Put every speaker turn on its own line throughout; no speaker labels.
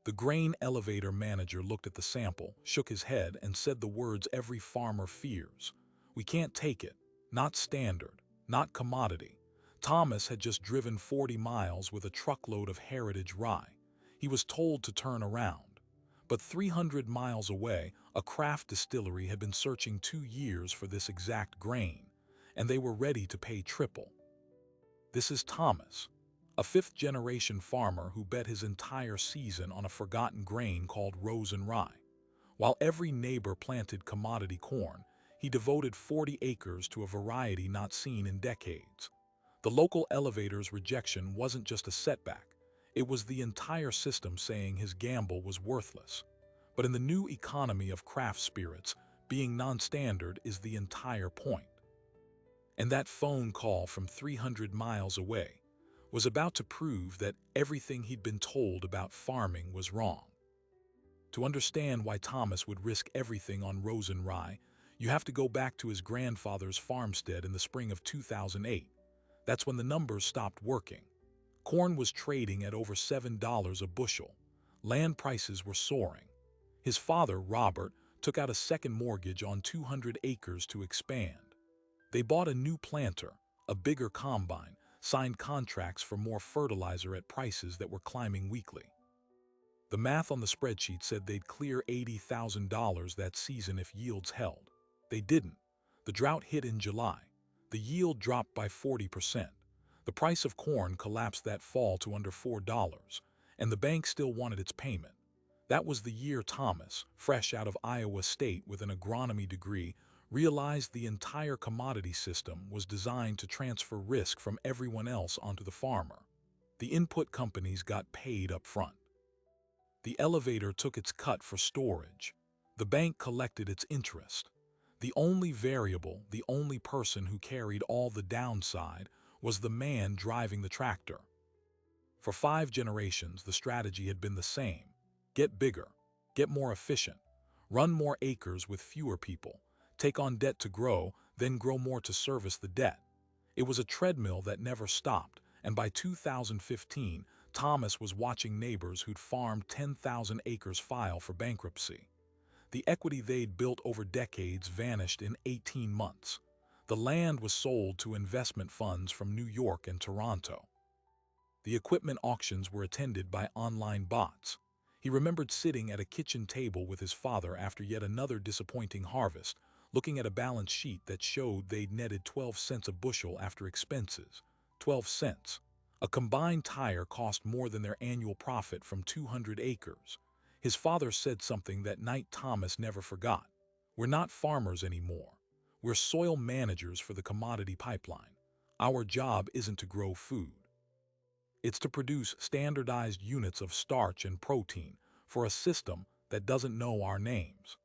The grain elevator manager looked at the sample, shook his head, and said the words every farmer fears. "We can't take it. Not standard. Not commodity." Thomas had just driven 40 miles with a truckload of heritage rye. He was told to turn around. But 300 miles away, a craft distillery had been searching 2 years for this exact grain, and they were ready to pay triple. This is Thomas, a fifth-generation farmer who bet his entire season on a forgotten grain called rosin rye. While every neighbor planted commodity corn, he devoted 40 acres to a variety not seen in decades. The local elevator's rejection wasn't just a setback. It was the entire system saying his gamble was worthless. But in the new economy of craft spirits, being non-standard is the entire point. And that phone call from 300 miles away was about to prove that everything he'd been told about farming was wrong. To understand why Thomas would risk everything on rosin rye, you have to go back to his grandfather's farmstead in the spring of 2008. That's when the numbers stopped working. Corn was trading at over $7 a bushel. Land prices were soaring. His father, Robert, took out a second mortgage on 200 acres to expand. They bought a new planter, a bigger combine, signed contracts for more fertilizer at prices that were climbing weekly. The math on the spreadsheet said they'd clear $80,000 that season if yields held. They didn't. The drought hit in July. The yield dropped by 40%. The price of corn collapsed that fall to under $4, and the bank still wanted its payment. That was the year Thomas, fresh out of Iowa State with an agronomy degree, realized the entire commodity system was designed to transfer risk from everyone else onto the farmer. The input companies got paid up front. The elevator took its cut for storage. The bank collected its interest. The only variable, the only person who carried all the downside, was the man driving the tractor. For 5 generations, the strategy had been the same. Get bigger, get more efficient, run more acres with fewer people, take on debt to grow, then grow more to service the debt. It was a treadmill that never stopped, and by 2015, Thomas was watching neighbors who'd farmed 10,000 acres file for bankruptcy. The equity they'd built over decades vanished in 18 months. The land was sold to investment funds from New York and Toronto. The equipment auctions were attended by online bots. He remembered sitting at a kitchen table with his father after yet another disappointing harvest, looking at a balance sheet that showed they'd netted 12 cents a bushel after expenses. 12 cents. A combined tire cost more than their annual profit from 200 acres. His father said something that night Thomas never forgot. "We're not farmers anymore. We're soil managers for the commodity pipeline. Our job isn't to grow food. It's to produce standardized units of starch and protein for a system that doesn't know our names."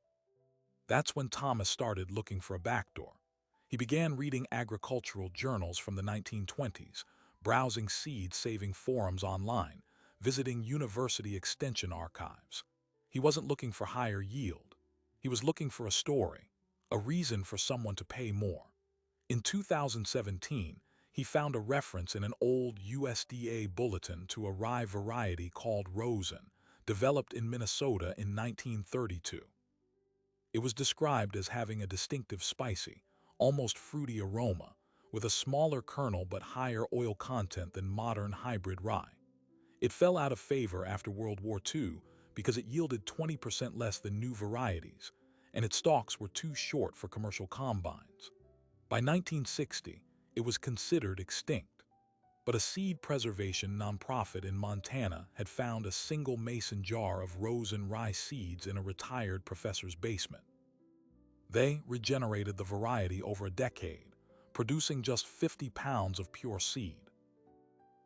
That's when Thomas started looking for a backdoor. He began reading agricultural journals from the 1920s, browsing seed-saving forums online, visiting university extension archives. He wasn't looking for higher yield. He was looking for a story, a reason for someone to pay more. In 2017, he found a reference in an old USDA bulletin to a rye variety called rosin, developed in Minnesota in 1932. It was described as having a distinctive spicy, almost fruity aroma, with a smaller kernel but higher oil content than modern hybrid rye. It fell out of favor after World War II because it yielded 20% less than new varieties, and its stalks were too short for commercial combines. By 1960, it was considered extinct. But a seed preservation nonprofit in Montana had found a single mason jar of rosin rye seeds in a retired professor's basement. They regenerated the variety over a decade, producing just 50 pounds of pure seed.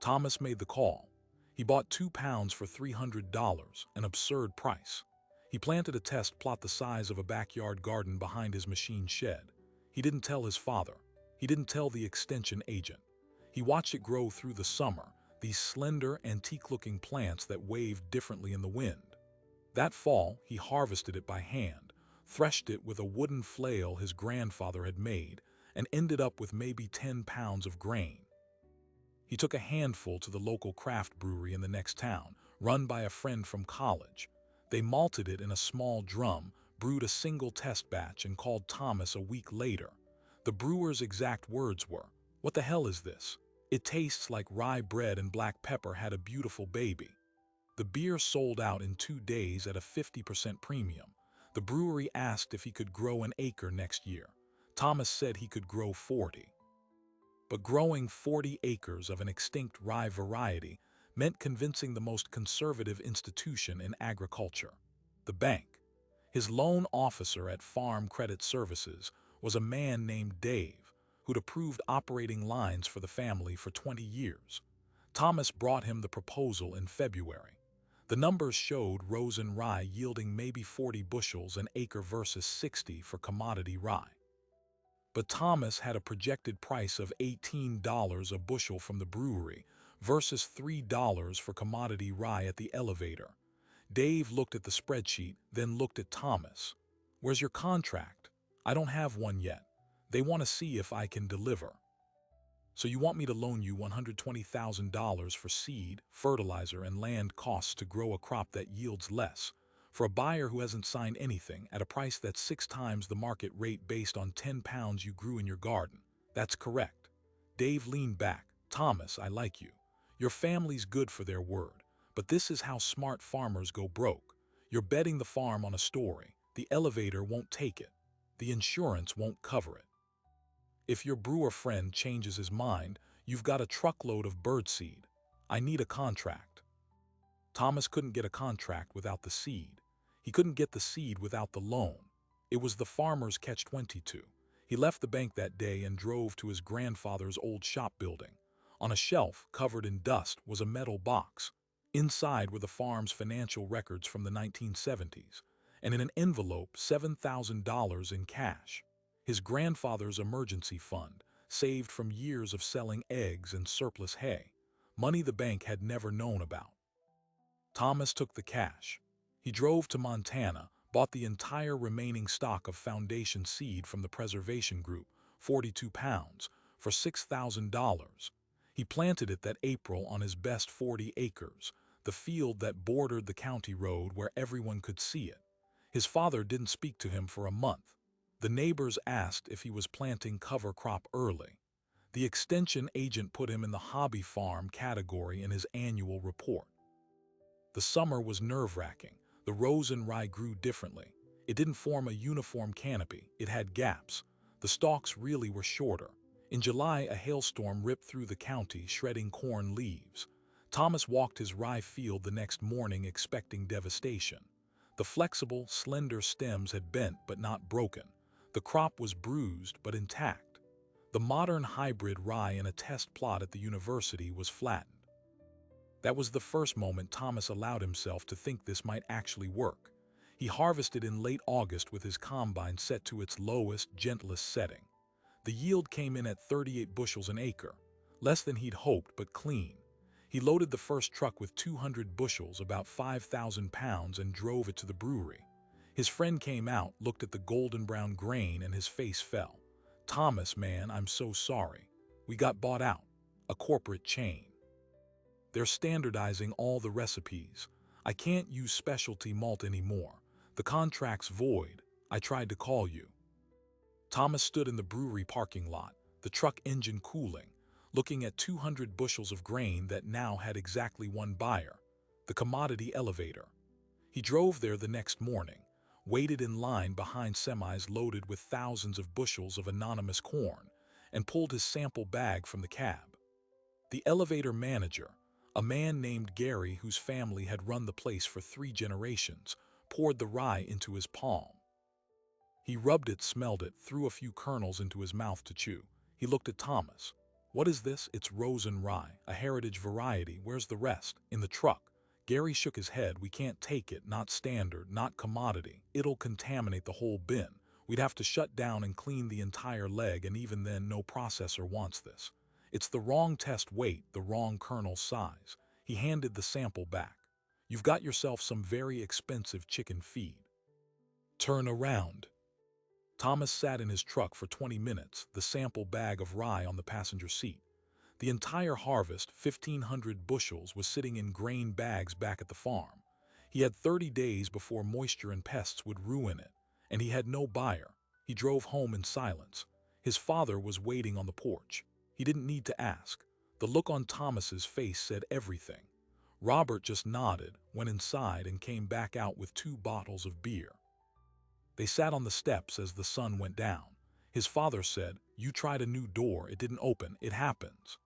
Thomas made the call. He bought 2 pounds for $300, an absurd price. He planted a test plot the size of a backyard garden behind his machine shed. He didn't tell his father. He didn't tell the extension agent. He watched it grow through the summer, these slender, antique-looking plants that waved differently in the wind. That fall, he harvested it by hand, threshed it with a wooden flail his grandfather had made, and ended up with maybe 10 pounds of grain. He took a handful to the local craft brewery in the next town, run by a friend from college. They malted it in a small drum, brewed a single test batch, and called Thomas a week later. The brewer's exact words were, "What the hell is this? It tastes like rye bread and black pepper had a beautiful baby." The beer sold out in 2 days at a 50% premium. The brewery asked if he could grow an acre next year. Thomas said he could grow 40. But growing 40 acres of an extinct rye variety meant convincing the most conservative institution in agriculture, the bank. His loan officer at Farm Credit Services was a man named Dave, who'd approved operating lines for the family for 20 years. Thomas brought him the proposal in February. The numbers showed rosin rye yielding maybe 40 bushels an acre versus 60 for commodity rye. But Thomas had a projected price of $18 a bushel from the brewery versus $3 for commodity rye at the elevator. Dave looked at the spreadsheet, then looked at Thomas. "Where's your contract?" "I don't have one yet. They want to see if I can deliver." "So you want me to loan you $120,000 for seed, fertilizer, and land costs to grow a crop that yields less, for a buyer who hasn't signed anything, at a price that's 6 times the market rate based on 10 pounds you grew in your garden?" "That's correct." Dave leaned back. "Thomas, I like you. Your family's good for their word. But this is how smart farmers go broke. You're betting the farm on a story. The elevator won't take it. The insurance won't cover it. If your brewer friend changes his mind, you've got a truckload of birdseed. I need a contract." Thomas couldn't get a contract without the seed. He couldn't get the seed without the loan. It was the farmer's catch-22. He left the bank that day and drove to his grandfather's old shop building. On a shelf, covered in dust, was a metal box. Inside were the farm's financial records from the 1970s, and in an envelope, $7,000 in cash. His grandfather's emergency fund, saved from years of selling eggs and surplus hay, money the bank had never known about. Thomas took the cash. He drove to Montana, bought the entire remaining stock of foundation seed from the preservation group, 42 pounds, for $6,000. He planted it that April on his best 40 acres, the field that bordered the county road where everyone could see it. His father didn't speak to him for a month. The neighbors asked if he was planting cover crop early. The extension agent put him in the hobby farm category in his annual report. The summer was nerve-wracking. The rosin rye grew differently. It didn't form a uniform canopy. It had gaps. The stalks really were shorter. In July, a hailstorm ripped through the county, shredding corn leaves. Thomas walked his rye field the next morning expecting devastation. The flexible, slender stems had bent but not broken. The crop was bruised but intact. The modern hybrid rye in a test plot at the university was flattened. That was the first moment Thomas allowed himself to think this might actually work. He harvested in late August with his combine set to its lowest, gentlest setting. The yield came in at 38 bushels an acre, less than he'd hoped but clean. He loaded the first truck with 200 bushels, about 5,000 pounds, and drove it to the brewery. His friend came out, looked at the golden brown grain, and his face fell. "Thomas, man, I'm so sorry. We got bought out. A corporate chain. They're standardizing all the recipes. I can't use specialty malt anymore. The contract's void. I tried to call you." Thomas stood in the brewery parking lot, the truck engine cooling, looking at 200 bushels of grain that now had exactly one buyer, the commodity elevator. He drove there the next morning, waited in line behind semis loaded with thousands of bushels of anonymous corn, and pulled his sample bag from the cab. The elevator manager, a man named Gary whose family had run the place for 3 generations, poured the rye into his palm. He rubbed it, smelled it, threw a few kernels into his mouth to chew. He looked at Thomas. "What is this?" "It's rosin rye, a heritage variety. Where's the rest?" "In the truck." Gary shook his head. "We can't take it. Not standard, not commodity. It'll contaminate the whole bin. We'd have to shut down and clean the entire leg, and even then no processor wants this. It's the wrong test weight, the wrong kernel size." He handed the sample back. "You've got yourself some very expensive chicken feed. Turn around." Thomas sat in his truck for 20 minutes, the sample bag of rye on the passenger seat. The entire harvest, 1,500 bushels, was sitting in grain bags back at the farm. He had 30 days before moisture and pests would ruin it, and he had no buyer. He drove home in silence. His father was waiting on the porch. He didn't need to ask. The look on Thomas's face said everything. Robert just nodded, went inside, and came back out with 2 bottles of beer. They sat on the steps as the sun went down. His father said, "You tried a new door, it didn't open, it happens."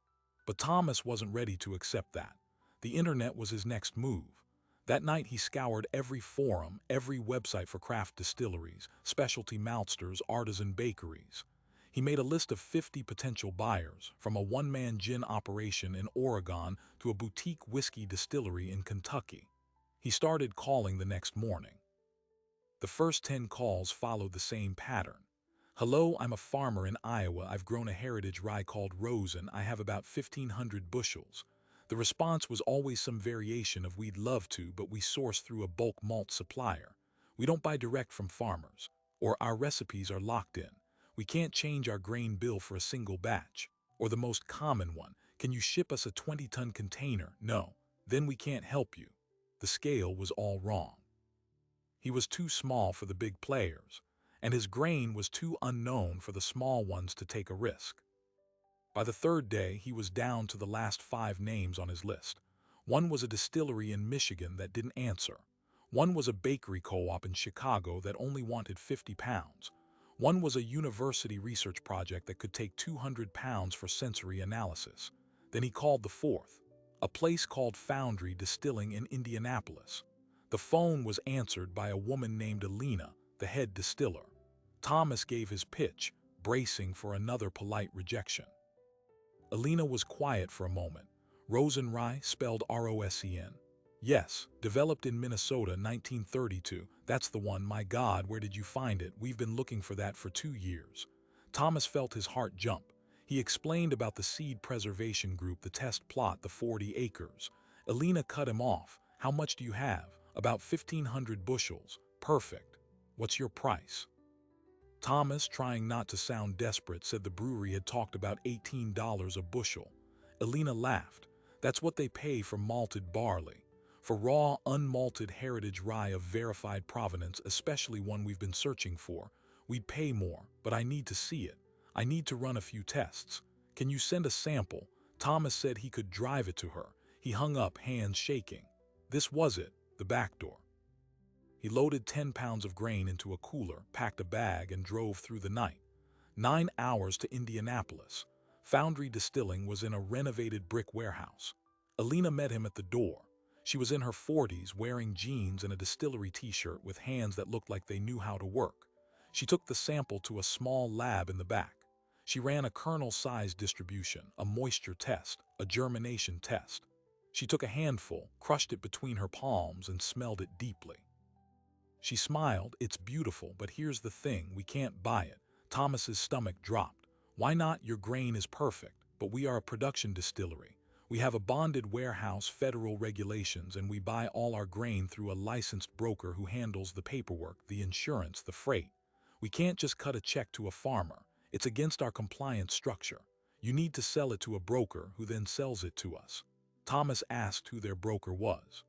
But Thomas wasn't ready to accept that. The internet was his next move. That night he scoured every forum, every website for craft distilleries, specialty maltsters, artisan bakeries. He made a list of 50 potential buyers, from a one-man gin operation in Oregon to a boutique whiskey distillery in Kentucky. He started calling the next morning. The first 10 calls followed the same pattern. "Hello, I'm a farmer in Iowa. I've grown a heritage rye called Rosen. I have about 1,500 bushels." The response was always some variation of "We'd love to, but we source through a bulk malt supplier. We don't buy direct from farmers." Or "Our recipes are locked in. We can't change our grain bill for a single batch." Or the most common one, "Can you ship us a 20-ton container?" "No. Then we can't help you." The scale was all wrong. He was too small for the big players, and his grain was too unknown for the small ones to take a risk. By the third day, he was down to the last 5 names on his list. One was a distillery in Michigan that didn't answer. One was a bakery co-op in Chicago that only wanted 50 pounds. One was a university research project that could take 200 pounds for sensory analysis. Then he called the fourth, a place called Foundry Distilling in Indianapolis. The phone was answered by a woman named Alina, the head distiller. Thomas gave his pitch, bracing for another polite rejection. Alina was quiet for a moment. "Rosen rye, spelled R-O-S-E-N. "Yes, developed in Minnesota, 1932. That's the one. My God, where did you find it? We've been looking for that for 2 years." Thomas felt his heart jump. He explained about the seed preservation group, the test plot, the 40 acres. Alina cut him off. "How much do you have?" "About 1,500 bushels. "Perfect. What's your price?" Thomas, trying not to sound desperate, said the brewery had talked about $18 a bushel. Alina laughed. "That's what they pay for malted barley. For raw, unmalted heritage rye of verified provenance, especially one we've been searching for, we'd pay more, but I need to see it. I need to run a few tests. Can you send a sample?" Thomas said he could drive it to her. He hung up, hands shaking. This was it, the back door. He loaded 10 pounds of grain into a cooler, packed a bag, and drove through the night. 9 hours to Indianapolis. Foundry Distilling was in a renovated brick warehouse. Alina met him at the door. She was in her 40s, wearing jeans and a distillery t-shirt with hands that looked like they knew how to work. She took the sample to a small lab in the back. She ran a kernel-size distribution, a moisture test, a germination test. She took a handful, crushed it between her palms, and smelled it deeply. She smiled. "It's beautiful, but here's the thing, we can't buy it." Thomas's stomach dropped. "Why not? Your grain is perfect, but we are a production distillery. We have a bonded warehouse, federal regulations, and we buy all our grain through a licensed broker who handles the paperwork, the insurance, the freight. We can't just cut a check to a farmer. It's against our compliance structure. You need to sell it to a broker who then sells it to us." Thomas asked who their broker was.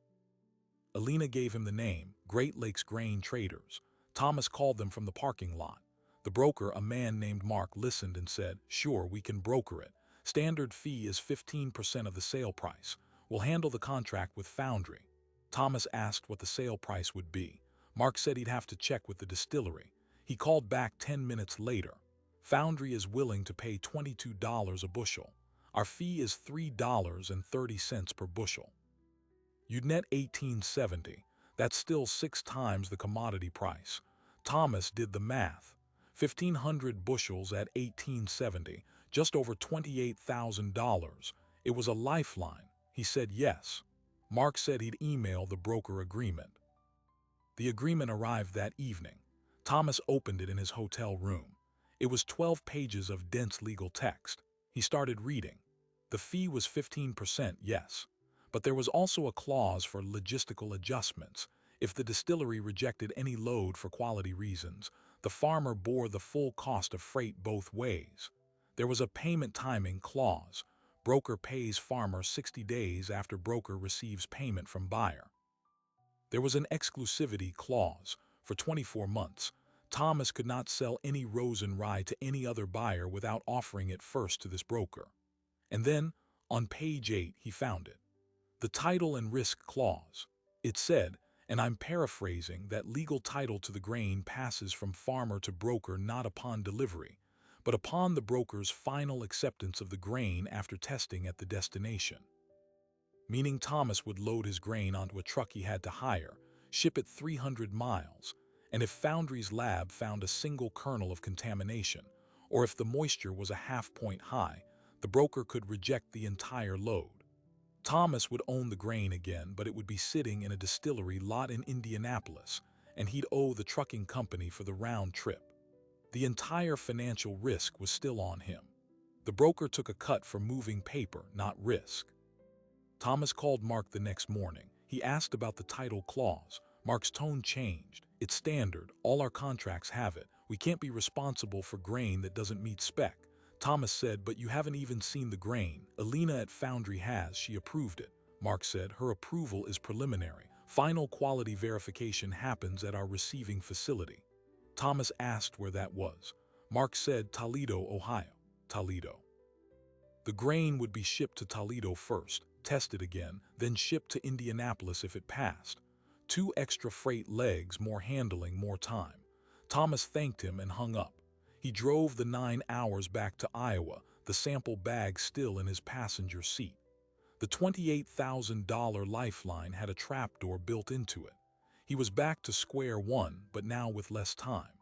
Alina gave him the name, Great Lakes Grain Traders. Thomas called them from the parking lot. The broker, a man named Mark, listened and said, "Sure, we can broker it. Standard fee is 15% of the sale price. We'll handle the contract with Foundry." Thomas asked what the sale price would be. Mark said he'd have to check with the distillery. He called back 10 minutes later. "Foundry is willing to pay $22 a bushel. Our fee is $3.30 per bushel. You'd net $18.70. That's still 6 times the commodity price." Thomas did the math. 1,500 bushels at $18.70, just over $28,000. It was a lifeline. He said yes. Mark said he'd email the broker agreement. The agreement arrived that evening. Thomas opened it in his hotel room. It was 12 pages of dense legal text. He started reading. The fee was 15%, yes. But there was also a clause for logistical adjustments. If the distillery rejected any load for quality reasons, the farmer bore the full cost of freight both ways. There was a payment timing clause. Broker pays farmer 60 days after broker receives payment from buyer. There was an exclusivity clause. For 24 months, Thomas could not sell any rosin rye to any other buyer without offering it first to this broker. And then, on page 8, he found it. The title and risk clause. It said, and I'm paraphrasing, that legal title to the grain passes from farmer to broker not upon delivery, but upon the broker's final acceptance of the grain after testing at the destination. Meaning Thomas would load his grain onto a truck he had to hire, ship it 300 miles, and if Foundry's lab found a single kernel of contamination, or if the moisture was a half-point high, the broker could reject the entire load. Thomas would own the grain again, but it would be sitting in a distillery lot in Indianapolis, and he'd owe the trucking company for the round trip. The entire financial risk was still on him. The broker took a cut for moving paper, not risk. Thomas called Mark the next morning. He asked about the title clause. Mark's tone changed. It's standard. All our contracts have it. We can't be responsible for grain that doesn't meet spec. Thomas said, but you haven't even seen the grain. Alina at Foundry has. She approved it. Mark said, her approval is preliminary. Final quality verification happens at our receiving facility. Thomas asked where that was. Mark said, Toledo, Ohio. Toledo. The grain would be shipped to Toledo first, tested again, then shipped to Indianapolis if it passed. 2 extra freight legs, more handling, more time. Thomas thanked him and hung up. He drove the 9 hours back to Iowa, the sample bag still in his passenger seat. The $28,000 Lifeline had a trapdoor built into it. He was back to square one, but now with less time.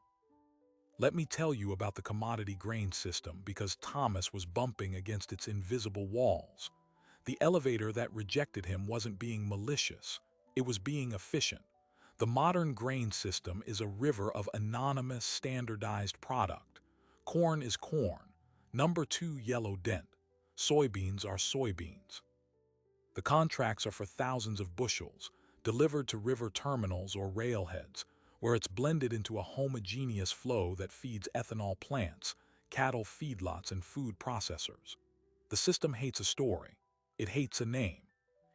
Let me tell you about the commodity grain system, because Thomas was bumping against its invisible walls. The elevator that rejected him wasn't being malicious. It was being efficient. The modern grain system is a river of anonymous, standardized product. Corn is corn. Number 2 yellow dent. Soybeans are soybeans. The contracts are for thousands of bushels, delivered to river terminals or railheads, where it's blended into a homogeneous flow that feeds ethanol plants, cattle feedlots, and food processors. The system hates a story. It hates a name.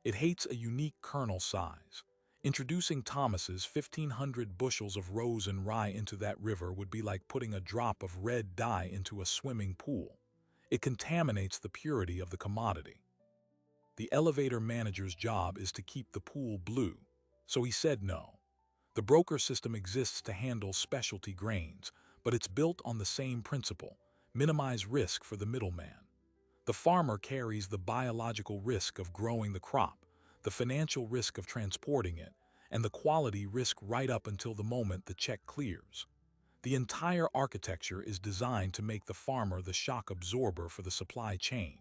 It hates a unique kernel size. Introducing Thomas's 1,500 bushels of rosin rye into that river would be like putting a drop of red dye into a swimming pool. It contaminates the purity of the commodity. The elevator manager's job is to keep the pool blue, so he said no. The broker system exists to handle specialty grains, but it's built on the same principle: minimize risk for the middleman. The farmer carries the biological risk of growing the crop, the financial risk of transporting it, and the quality risk right up until the moment the check clears. The entire architecture is designed to make the farmer the shock absorber for the supply chain.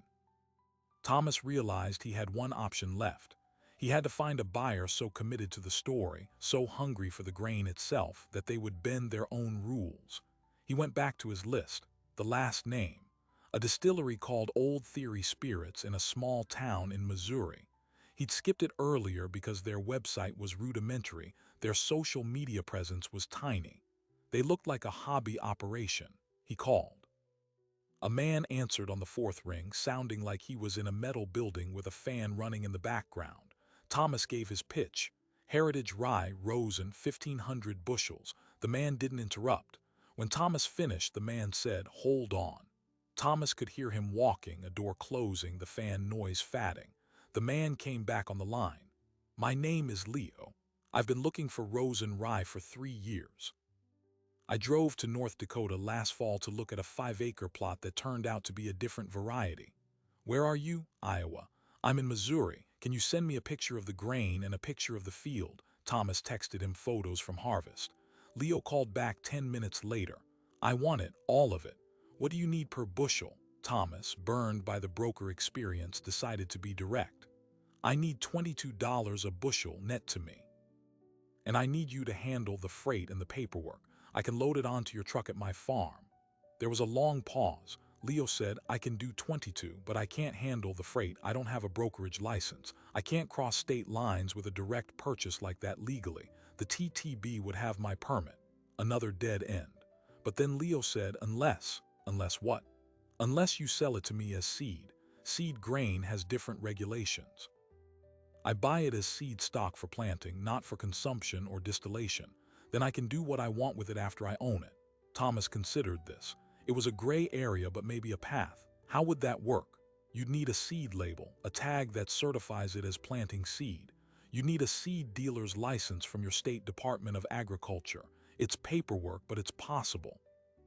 Thomas realized he had one option left. He had to find a buyer so committed to the story, so hungry for the grain itself, that they would bend their own rules. He went back to his list, the last name, a distillery called Old Theory Spirits in a small town in Missouri. He'd skipped it earlier because their website was rudimentary, their social media presence was tiny. They looked like a hobby operation. He called. A man answered on the 4th ring, sounding like he was in a metal building with a fan running in the background. Thomas gave his pitch. Heritage rye, rosin, 1,500 bushels. The man didn't interrupt. When Thomas finished, the man said, "Hold on." Thomas could hear him walking, a door closing, the fan noise fading. The man came back on the line. "My name is Leo. I've been looking for rosin rye for 3 years. I drove to North Dakota last fall to look at a 5-acre plot that turned out to be a different variety." "Where are you?" "Iowa." "I'm in Missouri. Can you send me a picture of the grain and a picture of the field?" Thomas texted him photos from harvest. Leo called back 10 minutes later. "I want it, all of it." "What do you need per bushel?" Thomas, burned by the broker experience, decided to be direct. "I need $22 a bushel net to me. And I need you to handle the freight and the paperwork. I can load it onto your truck at my farm." There was a long pause. Leo said, "I can do 22, but I can't handle the freight. I don't have a brokerage license. I can't cross state lines with a direct purchase like that legally. The TTB would have my permit." Another dead end. But then Leo said, "Unless what?" "Unless you sell it to me as seed. Seed grain has different regulations. I buy it as seed stock for planting, not for consumption or distillation. Then I can do what I want with it after I own it. Thomas considered this. It was a gray area, but maybe a path. How would that work? You'd need a seed label, a tag that certifies it as planting seed. You need a seed dealer's license from your state Department of Agriculture. It's paperwork, but it's possible.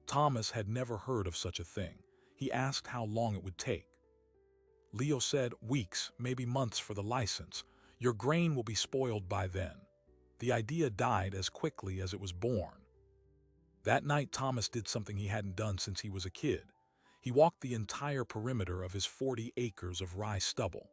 Thomas had never heard of such a thing. He asked how long it would take. Leo said, weeks, maybe months for the license. Your grain will be spoiled by then. The idea died as quickly as it was born. That night, Thomas did something he hadn't done since he was a kid. He walked the entire perimeter of his 40 acres of rye stubble.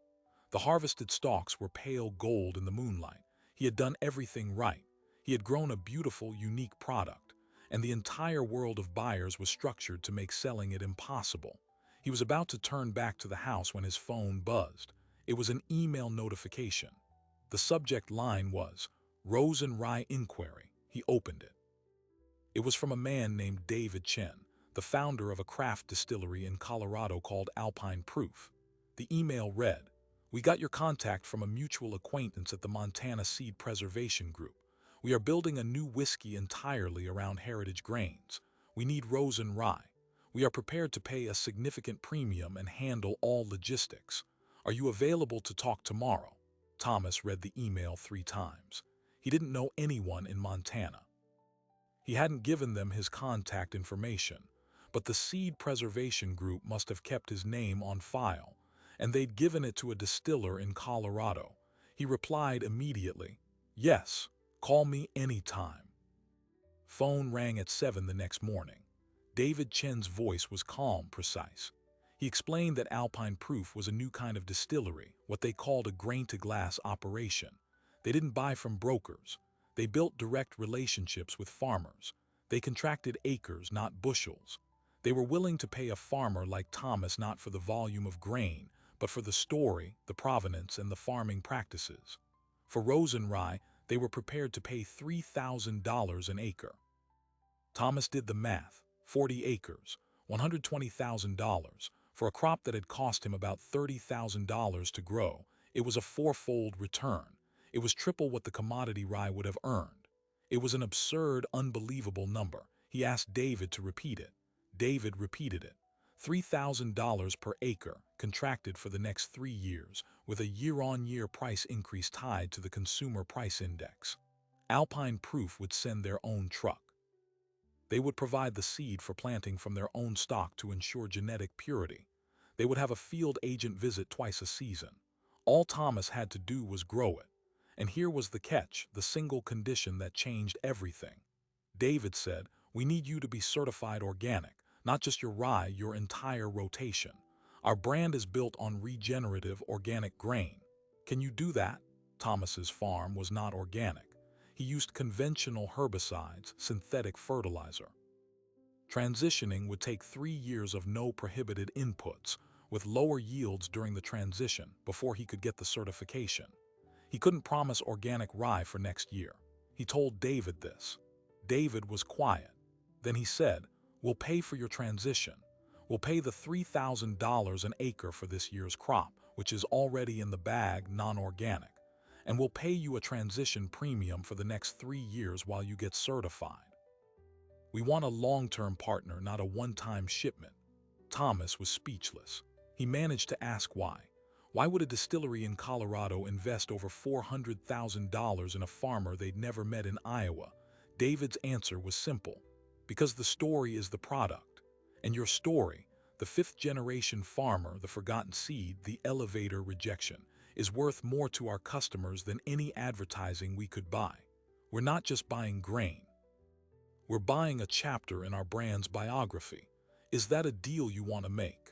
The harvested stalks were pale gold in the moonlight. He had done everything right. He had grown a beautiful, unique product, and the entire world of buyers was structured to make selling it impossible. He was about to turn back to the house when his phone buzzed. It was an email notification. The subject line was, Rose and Rye Inquiry. He opened it. It was from a man named David Chen, the founder of a craft distillery in Colorado called Alpine Proof. The email read, we got your contact from a mutual acquaintance at the Montana Seed Preservation Group. We are building a new whiskey entirely around heritage grains. We need Rose and Rye. We are prepared to pay a significant premium and handle all logistics. Are you available to talk tomorrow? Thomas read the email 3 times. He didn't know anyone in Montana. He hadn't given them his contact information, but the Seed Preservation Group must have kept his name on file, and they'd given it to a distiller in Colorado. He replied immediately, yes, call me anytime. Phone rang at 7 the next morning. David Chen's voice was calm, precise. He explained that Alpine Proof was a new kind of distillery, what they called a grain-to-glass operation. They didn't buy from brokers. They built direct relationships with farmers. They contracted acres, not bushels. They were willing to pay a farmer like Thomas not for the volume of grain, but for the story, the provenance, and the farming practices. For Rose and Rye, they were prepared to pay $3,000 an acre. Thomas did the math. 40 acres, $120,000. For a crop that had cost him about $30,000 to grow, it was a 4-fold return. It was triple what the commodity rye would have earned. It was an absurd, unbelievable number. He asked David to repeat it. David repeated it. $3,000 per acre, contracted for the next 3 years, with a year-on-year price increase tied to the consumer price index. Alpine Proof would send their own truck. They would provide the seed for planting from their own stock to ensure genetic purity. They would have a field agent visit twice a season. All Thomas had to do was grow it. And here was the catch, the single condition that changed everything. David said, we need you to be certified organic, not just your rye, your entire rotation. Our brand is built on regenerative organic grain. Can you do that? Thomas's farm was not organic. He used conventional herbicides, synthetic fertilizer. Transitioning would take 3 years of no prohibited inputs, with lower yields during the transition before he could get the certification. He couldn't promise organic rye for next year. He told David this. David was quiet. Then he said, we'll pay for your transition. We'll pay the $3,000 an acre for this year's crop, which is already in the bag, non-organic. And we'll pay you a transition premium for the next 3 years while you get certified. We want a long-term partner, not a one-time shipment. Thomas was speechless. He managed to ask why. Why would a distillery in Colorado invest over $400,000 in a farmer they'd never met in Iowa? David's answer was simple. Because the story is the product. And your story, the 5th-generation farmer, the forgotten seed, the elevator rejection, is worth more to our customers than any advertising we could buy. We're not just buying grain. We're buying a chapter in our brand's biography. Is that a deal you want to make?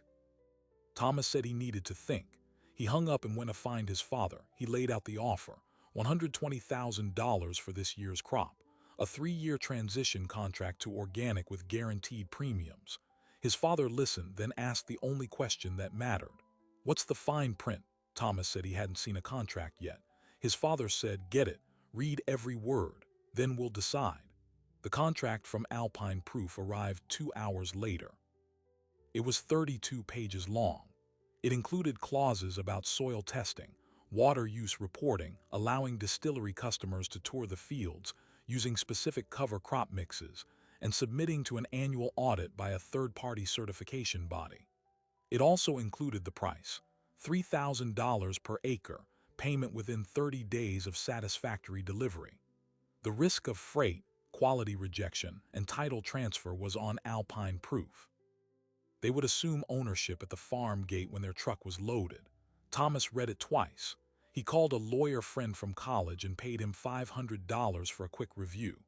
Thomas said he needed to think. He hung up and went to find his father. He laid out the offer, $120,000 for this year's crop, a 3-year transition contract to organic with guaranteed premiums. His father listened, then asked the only question that mattered. What's the fine print? Thomas said he hadn't seen a contract yet. His father said, get it, read every word, then we'll decide. The contract from Alpine Proof arrived 2 hours later. It was 32 pages long. It included clauses about soil testing, water use reporting, allowing distillery customers to tour the fields, using specific cover crop mixes, and submitting to an annual audit by a third-party certification body. It also included the price, $3,000 per acre, payment within 30 days of satisfactory delivery. The risk of freight, quality rejection, and title transfer was on Alpine Proof. They would assume ownership at the farm gate when their truck was loaded. Thomas read it twice. He called a lawyer friend from college and paid him $500 for a quick review.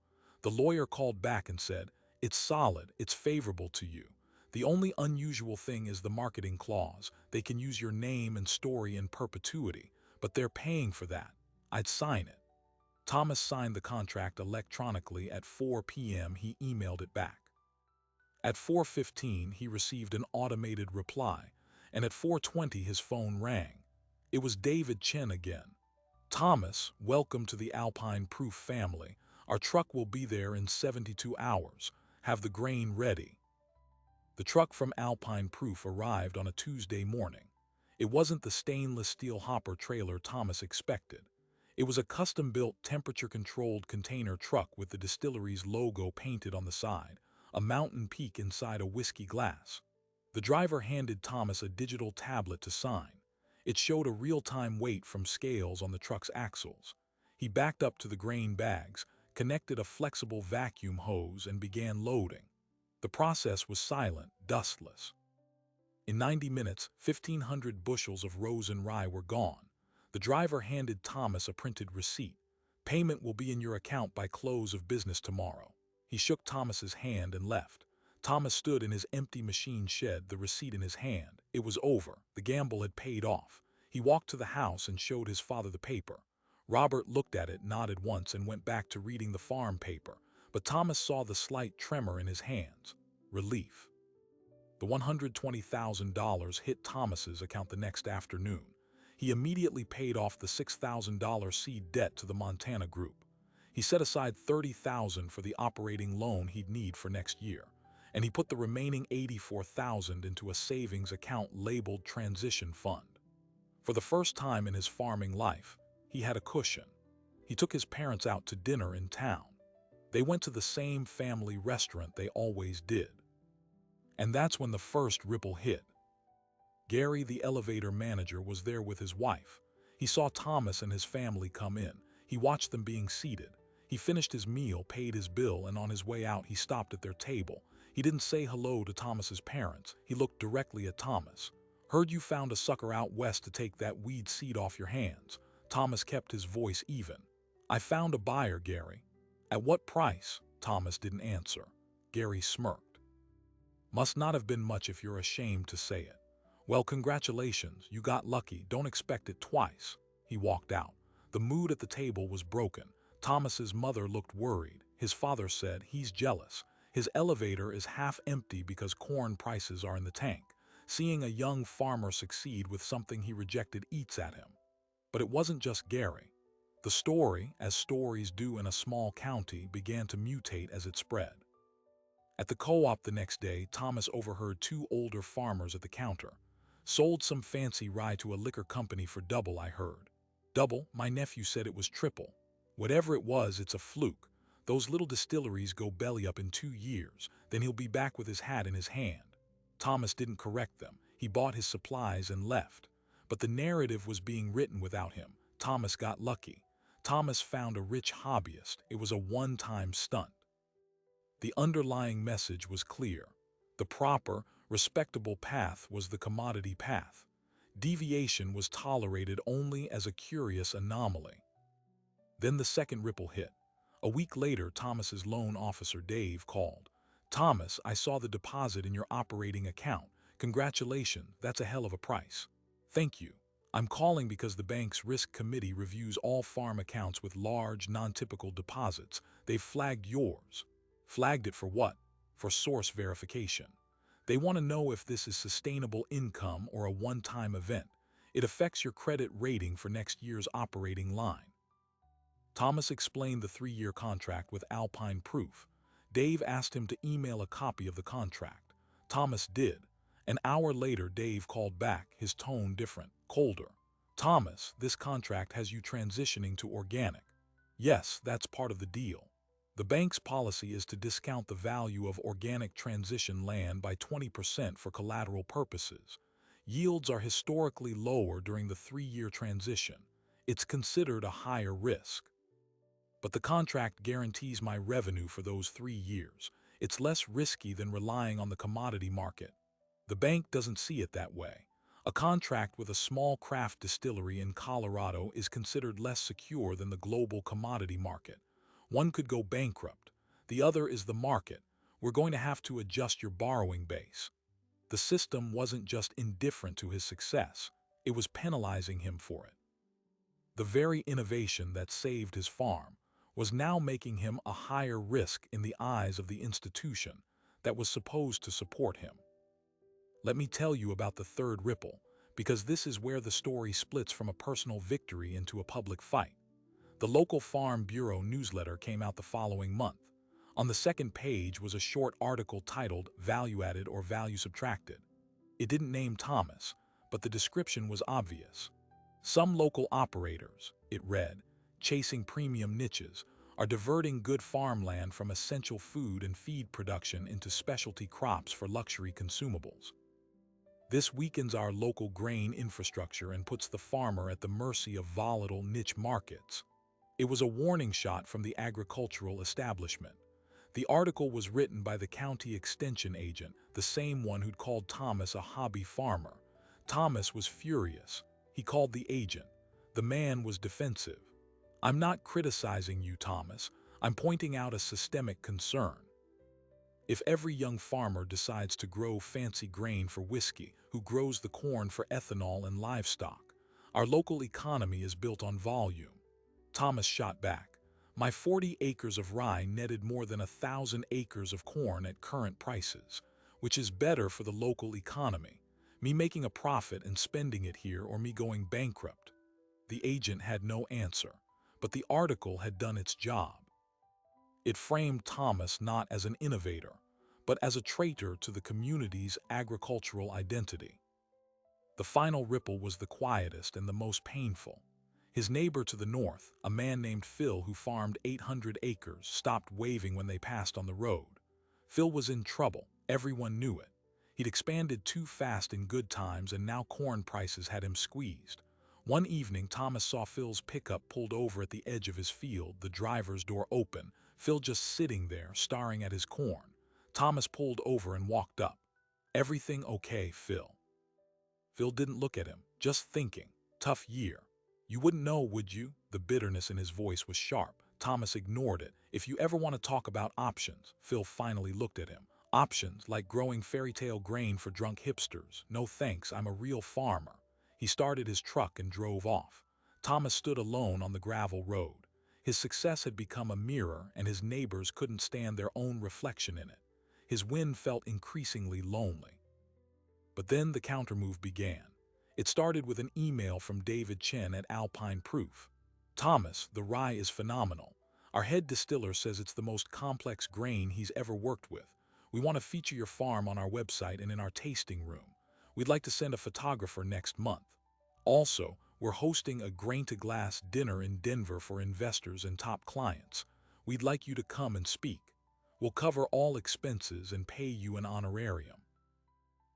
The lawyer called back and said, "It's solid, it's favorable to you. The only unusual thing is the marketing clause. They can use your name and story in perpetuity, but they're paying for that. I'd sign it." Thomas signed the contract electronically at 4 p.m. He emailed it back. At 4:15, he received an automated reply, and at 4:20 his phone rang. It was David Chen again. "Thomas, welcome to the Alpine Proof family. Our truck will be there in 72 hours. Have the grain ready." The truck from Alpine Proof arrived on a Tuesday morning. It wasn't the stainless steel hopper trailer Thomas expected. It was a custom-built, temperature-controlled container truck with the distillery's logo painted on the side, a mountain peak inside a whiskey glass. The driver handed Thomas a digital tablet to sign. It showed a real-time weight from scales on the truck's axles. He backed up to the grain bags, connected a flexible vacuum hose, and began loading. The process was silent, dustless. In 90 minutes, 1,500 bushels of rosin rye were gone. The driver handed Thomas a printed receipt. "Payment will be in your account by close of business tomorrow." He shook Thomas's hand and left. Thomas stood in his empty machine shed, the receipt in his hand. It was over. The gamble had paid off. He walked to the house and showed his father the paper. Robert looked at it, nodded once, and went back to reading the farm paper. But Thomas saw the slight tremor in his hands. Relief. The $120,000 hit Thomas's account the next afternoon. He immediately paid off the $6,000 seed debt to the Montana Group. He set aside $30,000 for the operating loan he'd need for next year, and he put the remaining $84,000 into a savings account labeled Transition Fund. For the first time in his farming life, he had a cushion. He took his parents out to dinner in town. They went to the same family restaurant they always did. And that's when the first ripple hit. Gary, the elevator manager, was there with his wife. He saw Thomas and his family come in. He watched them being seated. He finished his meal, paid his bill, and on his way out he stopped at their table. He didn't say hello to Thomas's parents. He looked directly at Thomas. "Heard you found a sucker out west to take that weed seed off your hands." Thomas kept his voice even. "I found a buyer, Gary." "At what price?" Thomas didn't answer. Gary smirked. "Must not have been much if you're ashamed to say it." "Well, congratulations, you got lucky. Don't expect it twice." He walked out. The mood at the table was broken. Thomas's mother looked worried. His father said, "He's jealous. His elevator is half empty because corn prices are in the tank. Seeing a young farmer succeed with something he rejected eats at him." But it wasn't just Gary. The story, as stories do in a small county, began to mutate as it spread. At the co-op the next day, Thomas overheard two older farmers at the counter. "Sold some fancy rye to a liquor company for double, I heard." "Double? My nephew said it was triple." "Whatever it was, it's a fluke. Those little distilleries go belly up in 2 years, then he'll be back with his hat in his hand." Thomas didn't correct them. He bought his supplies and left. But the narrative was being written without him. Thomas got lucky. Thomas found a rich hobbyist. It was a one-time stunt. The underlying message was clear. The proper, respectable path was the commodity path. Deviation was tolerated only as a curious anomaly. Then the second ripple hit. A week later, Thomas's loan officer, Dave, called. "Thomas, I saw the deposit in your operating account. Congratulations, that's a hell of a price." "Thank you. I'm calling because the bank's risk committee reviews all farm accounts with large, non-typical deposits. They've flagged yours." "Flagged it for what?" "For source verification. They want to know if this is sustainable income or a one-time event. It affects your credit rating for next year's operating line." Thomas explained the 3-year contract with Alpine Proof. Dave asked him to email a copy of the contract. Thomas did, An hour later, Dave called back, his tone different, colder. "Thomas, this contract has you transitioning to organic." "Yes, that's part of the deal. The bank's policy is to discount the value of organic transition land by 20% for collateral purposes. Yields are historically lower during the 3-year transition. It's considered a higher risk. But the contract guarantees my revenue for those 3 years. It's less risky than relying on the commodity market." The bank doesn't see it that way. A contract with a small craft distillery in Colorado is considered less secure than the global commodity market. One could go bankrupt. The other is the market. We're going to have to adjust your borrowing base. The system wasn't just indifferent to his success, it was penalizing him for it. The very innovation that saved his farm was now making him a higher risk in the eyes of the institution that was supposed to support him. Let me tell you about the third ripple, because this is where the story splits from a personal victory into a public fight. The local Farm Bureau newsletter came out the following month. On the second page was a short article titled "Value Added or Value Subtracted." It didn't name Thomas, but the description was obvious. "Some local operators," it read, "chasing premium niches, are diverting good farmland from essential food and feed production into specialty crops for luxury consumables. This weakens our local grain infrastructure and puts the farmer at the mercy of volatile niche markets." It was a warning shot from the agricultural establishment. The article was written by the county extension agent, the same one who'd called Thomas a hobby farmer. Thomas was furious. He called the agent. The man was defensive. "I'm not criticizing you, Thomas. I'm pointing out a systemic concern. If every young farmer decides to grow fancy grain for whiskey, who grows the corn for ethanol and livestock? Our local economy is built on volume." Thomas shot back. "My 40 acres of rye netted more than 1,000 acres of corn at current prices, which is better for the local economy. Me making a profit and spending it here, or me going bankrupt?" The agent had no answer, but the article had done its job. It framed Thomas not as an innovator, but as a traitor to the community's agricultural identity. The final ripple was the quietest and the most painful. His neighbor to the north, a man named Phil who farmed 800 acres, stopped waving when they passed on the road. Phil was in trouble. Everyone knew it. He'd expanded too fast in good times, and now corn prices had him squeezed. One evening, Thomas saw Phil's pickup pulled over at the edge of his field, the driver's door open, Phil just sitting there, staring at his corn. Thomas pulled over and walked up. "Everything okay, Phil?" Phil didn't look at him, just thinking. "Tough year." "You wouldn't know, would you?" The bitterness in his voice was sharp. Thomas ignored it. "If you ever want to talk about options," Phil finally looked at him. "Options like growing fairy tale grain for drunk hipsters. No thanks, I'm a real farmer." He started his truck and drove off. Thomas stood alone on the gravel road. His success had become a mirror, and his neighbors couldn't stand their own reflection in it. His win felt increasingly lonely. But then the countermove began. It started with an email from David Chen at Alpine Proof. "Thomas, the rye is phenomenal. Our head distiller says it's the most complex grain he's ever worked with. We want to feature your farm on our website and in our tasting room. We'd like to send a photographer next month. Also, we're hosting a grain-to-glass dinner in Denver for investors and top clients. We'd like you to come and speak. We'll cover all expenses and pay you an honorarium."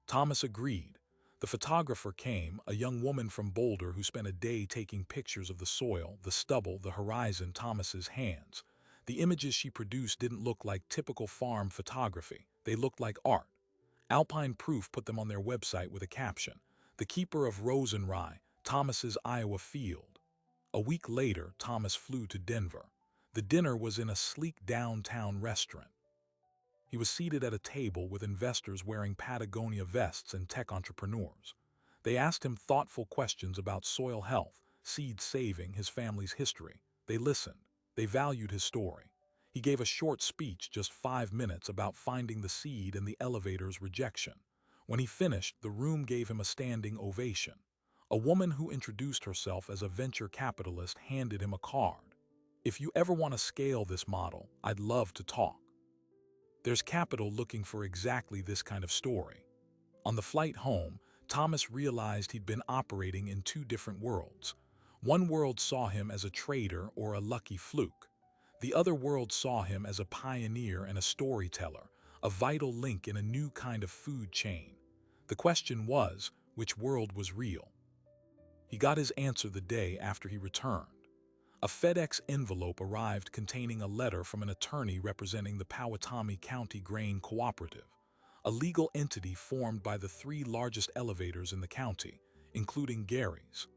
Thomas agreed. The photographer came, a young woman from Boulder who spent a day taking pictures of the soil, the stubble, the horizon, Thomas's hands. The images she produced didn't look like typical farm photography. They looked like art. Alpine Proof put them on their website with a caption, "The Keeper of Rosen Rye, Thomas's Iowa Field." A week later, Thomas flew to Denver. The dinner was in a sleek downtown restaurant. He was seated at a table with investors wearing Patagonia vests and tech entrepreneurs. They asked him thoughtful questions about soil health, seed saving, his family's history. They listened. They valued his story. He gave a short speech, just 5 minutes, about finding the seed and the elevator's rejection. When he finished, the room gave him a standing ovation. A woman who introduced herself as a venture capitalist handed him a card. "If you ever want to scale this model, I'd love to talk. There's capital looking for exactly this kind of story." On the flight home, Thomas realized he'd been operating in two different worlds. One world saw him as a traitor or a lucky fluke. The other world saw him as a pioneer and a storyteller, a vital link in a new kind of food chain. The question was, which world was real? He got his answer the day after he returned. A FedEx envelope arrived containing a letter from an attorney representing the Powhatan County Grain Cooperative, a legal entity formed by the three largest elevators in the county, including Gary's.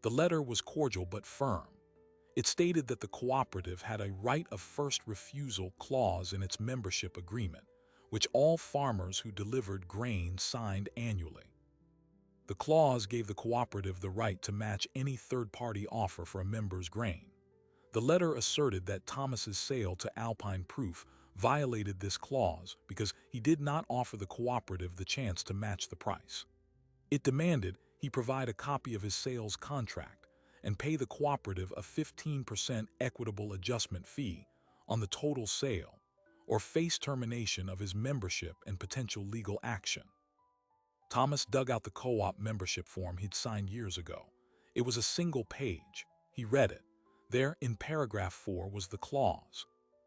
The letter was cordial but firm. It stated that the cooperative had a right of first refusal clause in its membership agreement, which all farmers who delivered grain signed annually. The clause gave the cooperative the right to match any third-party offer for a member's grain. The letter asserted that Thomas's sale to Alpine Proof violated this clause because he did not offer the cooperative the chance to match the price. It demanded he provide a copy of his sales contract and pay the cooperative a 15% equitable adjustment fee on the total sale, or face termination of his membership and potential legal action. Thomas dug out the co-op membership form he'd signed years ago. It was a single page. He read it. There, in paragraph 4, was the clause.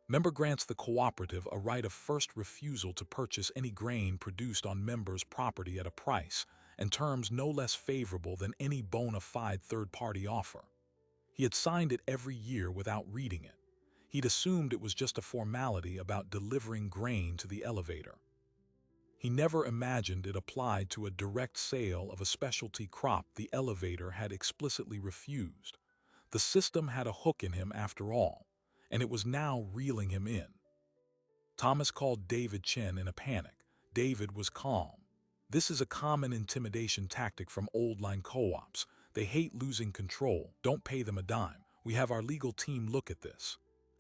Member grants the cooperative a right of first refusal to purchase any grain produced on member's property at a price and terms no less favorable than any bona fide third-party offer. He had signed it every year without reading it. He'd assumed it was just a formality about delivering grain to the elevator. He never imagined it applied to a direct sale of a specialty crop the elevator had explicitly refused. The system had a hook in him after all, and it was now reeling him in. Thomas called David Chen in a panic. David was calm. This is a common intimidation tactic from old-line co-ops. They hate losing control. Don't pay them a dime. We have our legal team look at this.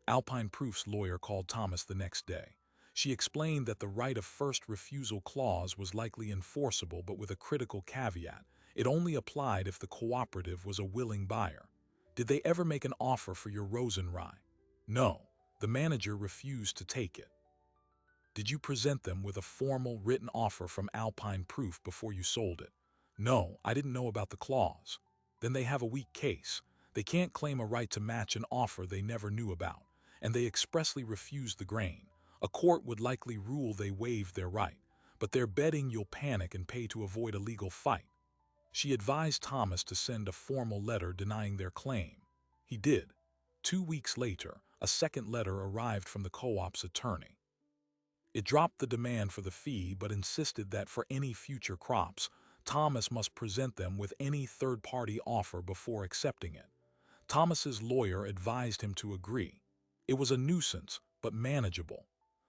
Alpine Proof's lawyer called Thomas the next day. She explained that the right of first refusal clause was likely enforceable, but with a critical caveat. It only applied if the cooperative was a willing buyer. Did they ever make an offer for your Rosen rye? No, the manager refused to take it. Did you present them with a formal written offer from Alpine Proof before you sold it? No, I didn't know about the clause. Then they have a weak case. They can't claim a right to match an offer they never knew about, and they expressly refused the grain. A court would likely rule they waived their right, but they're betting you'll panic and pay to avoid a legal fight. She advised Thomas to send a formal letter denying their claim. He did. 2 weeks later, a second letter arrived from the co-op's attorney. It dropped the demand for the fee but insisted that for any future crops, Thomas must present them with any third-party offer before accepting it. Thomas's lawyer advised him to agree. It was a nuisance, but manageable.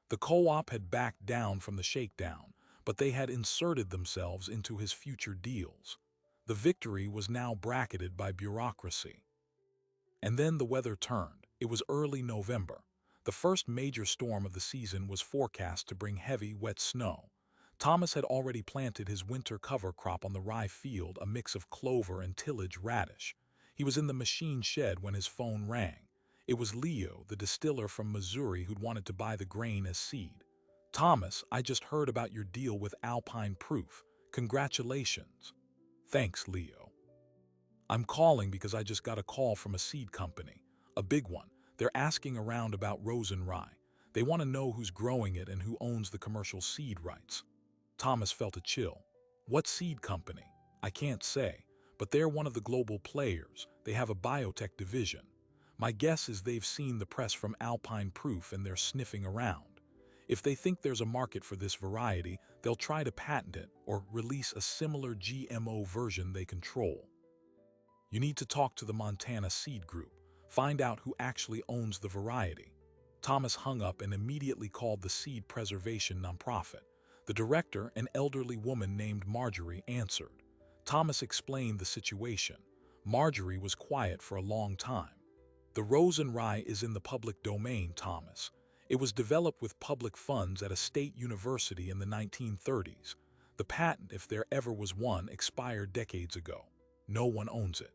The co-op had backed down from the shakedown, but they had inserted themselves into his future deals. The victory was now bracketed by bureaucracy. And then the weather turned. It was early November. The first major storm of the season was forecast to bring heavy, wet snow. Thomas had already planted his winter cover crop on the rye field, a mix of clover and tillage radish. He was in the machine shed when his phone rang. It was Leo, the distiller from Missouri, who'd wanted to buy the grain as seed. "Thomas, I just heard about your deal with Alpine Proof. Congratulations." "Thanks, Leo. I'm calling because I just got a call from a seed company, a big one. They're asking around about Rosen rye. They want to know who's growing it and who owns the commercial seed rights." Thomas felt a chill. "What seed company?" "I can't say, but they're one of the global players. They have a biotech division. My guess is they've seen the press from Alpine Proof and they're sniffing around. If they think there's a market for this variety, they'll try to patent it or release a similar GMO version they control. You need to talk to the Montana Seed Group. Find out who actually owns the variety." Thomas hung up and immediately called the seed preservation nonprofit. The director, an elderly woman named Marjorie, answered. Thomas explained the situation. Marjorie was quiet for a long time. "The Rosen rye is in the public domain, Thomas. It was developed with public funds at a state university in the 1930s. The patent, if there ever was one, expired decades ago. No one owns it.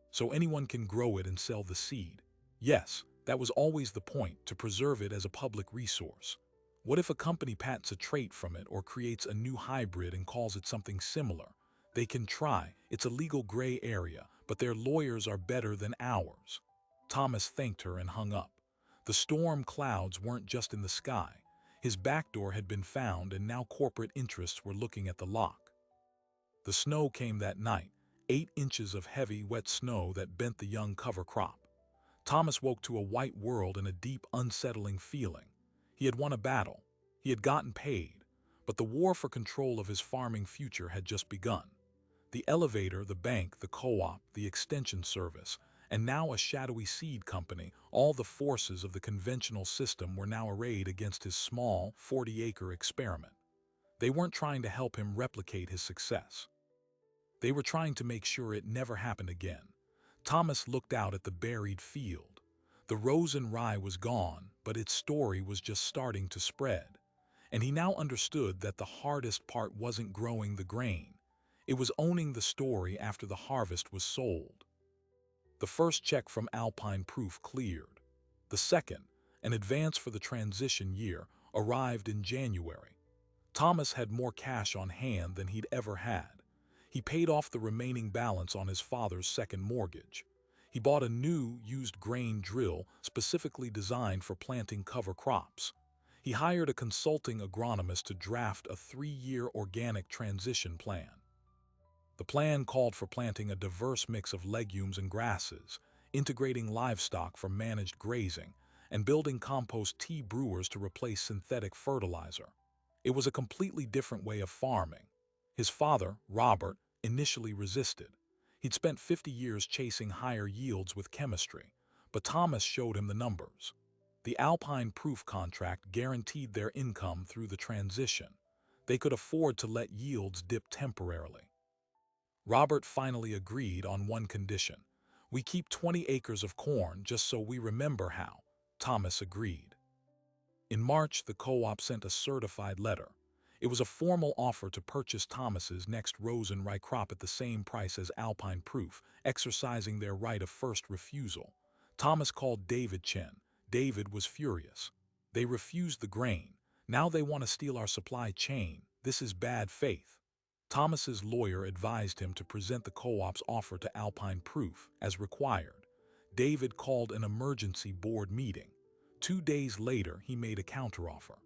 So anyone can grow it and sell the seed. Yes, that was always the point, to preserve it as a public resource. What if a company patents a trait from it or creates a new hybrid and calls it something similar? They can try. It's a legal gray area, but their lawyers are better than ours. Thomas thanked her and hung up. The storm clouds weren't just in the sky. His back door had been found, and now corporate interests were looking at the lock. The snow came that night, 8 inches of heavy, wet snow that bent the young cover crop. Thomas woke to a white world and a deep, unsettling feeling. He had won a battle. He had gotten paid. But the war for control of his farming future had just begun. The elevator, the bank, the co-op, the extension service, and now a shadowy seed company, all the forces of the conventional system were now arrayed against his small, 40-acre experiment. They weren't trying to help him replicate his success. They were trying to make sure it never happened again. Thomas looked out at the buried field. The rosin rye was gone, but its story was just starting to spread. And he now understood that the hardest part wasn't growing the grain. It was owning the story after the harvest was sold. The first check from Alpine Proof cleared. The second, an advance for the transition year, arrived in January. Thomas had more cash on hand than he'd ever had. He paid off the remaining balance on his father's second mortgage. He bought a new, used grain drill specifically designed for planting cover crops. He hired a consulting agronomist to draft a 3-year organic transition plan. The plan called for planting a diverse mix of legumes and grasses, integrating livestock for managed grazing, and building compost tea brewers to replace synthetic fertilizer. It was a completely different way of farming. His father, Robert, initially resisted. He'd spent 50 years chasing higher yields with chemistry, but Thomas showed him the numbers. The Alpine Proof contract guaranteed their income through the transition. They could afford to let yields dip temporarily. Robert finally agreed on one condition. "We keep 20 acres of corn just so we remember how." Thomas agreed. In March, the co-op sent a certified letter. It was a formal offer to purchase Thomas's next rosin rye crop at the same price as Alpine Proof, exercising their right of first refusal. Thomas called David Chen. David was furious. "They refused the grain. Now they want to steal our supply chain. This is bad faith." Thomas's lawyer advised him to present the co-op's offer to Alpine Proof as required. David called an emergency board meeting. 2 days later, he made a counteroffer.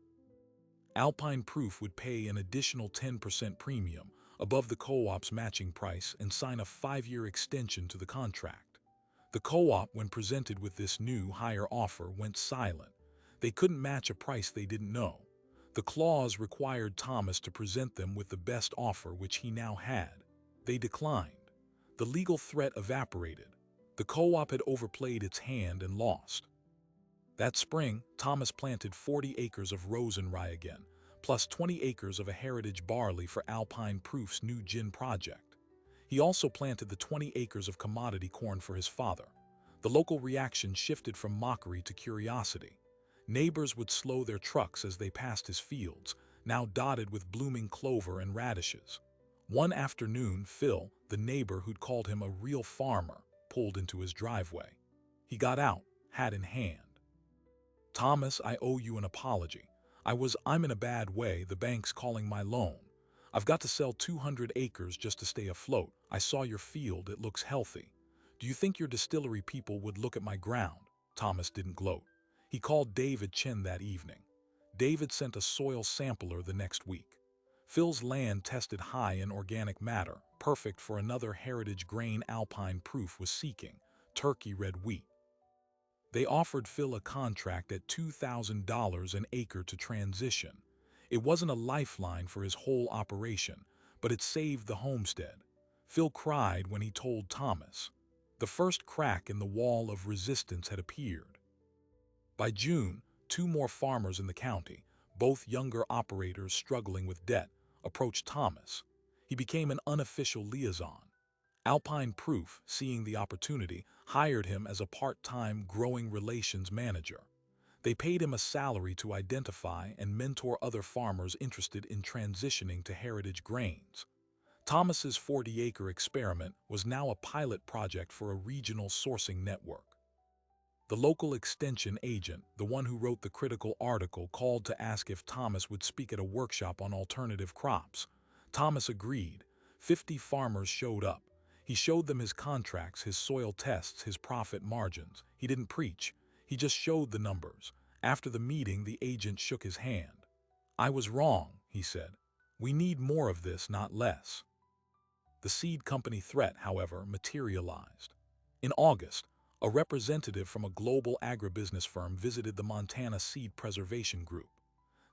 Alpine Proof would pay an additional 10% premium above the co-op's matching price and sign a 5-year extension to the contract. The co-op, when presented with this new, higher offer, went silent. They couldn't match a price they didn't know. The clause required Thomas to present them with the best offer, which he now had. They declined. The legal threat evaporated. The co-op had overplayed its hand and lost. That spring, Thomas planted 40 acres of rosin rye again, plus 20 acres of a heritage barley for Alpine Proof's new gin project. He also planted the 20 acres of commodity corn for his father. The local reaction shifted from mockery to curiosity. Neighbors would slow their trucks as they passed his fields, now dotted with blooming clover and radishes. One afternoon, Phil, the neighbor who'd called him a real farmer, pulled into his driveway. He got out, hat in hand. "Thomas, I owe you an apology. I'm in a bad way. The bank's calling my loan. I've got to sell 200 acres just to stay afloat. I saw your field. It looks healthy. Do you think your distillery people would look at my ground?" Thomas didn't gloat. He called David Chen that evening. David sent a soil sampler the next week. Phil's land tested high in organic matter, perfect for another heritage grain Alpine Proof was seeking, turkey red wheat. They offered Phil a contract at $2,000 an acre to transition. It wasn't a lifeline for his whole operation, but it saved the homestead. Phil cried when he told Thomas. The first crack in the wall of resistance had appeared. By June, 2 more farmers in the county, both younger operators struggling with debt, approached Thomas. He became an unofficial liaison. Alpine Proof, seeing the opportunity, hired him as a part-time growing relations manager. They paid him a salary to identify and mentor other farmers interested in transitioning to heritage grains. Thomas's 40-acre experiment was now a pilot project for a regional sourcing network. The local extension agent, the one who wrote the critical article, called to ask if Thomas would speak at a workshop on alternative crops. Thomas agreed. 50 farmers showed up. He showed them his contracts, his soil tests, his profit margins. He didn't preach. He just showed the numbers. After the meeting, the agent shook his hand. "I was wrong," he said. "We need more of this, not less." The seed company threat, however, materialized. In August, a representative from a global agribusiness firm visited the Montana Seed Preservation Group.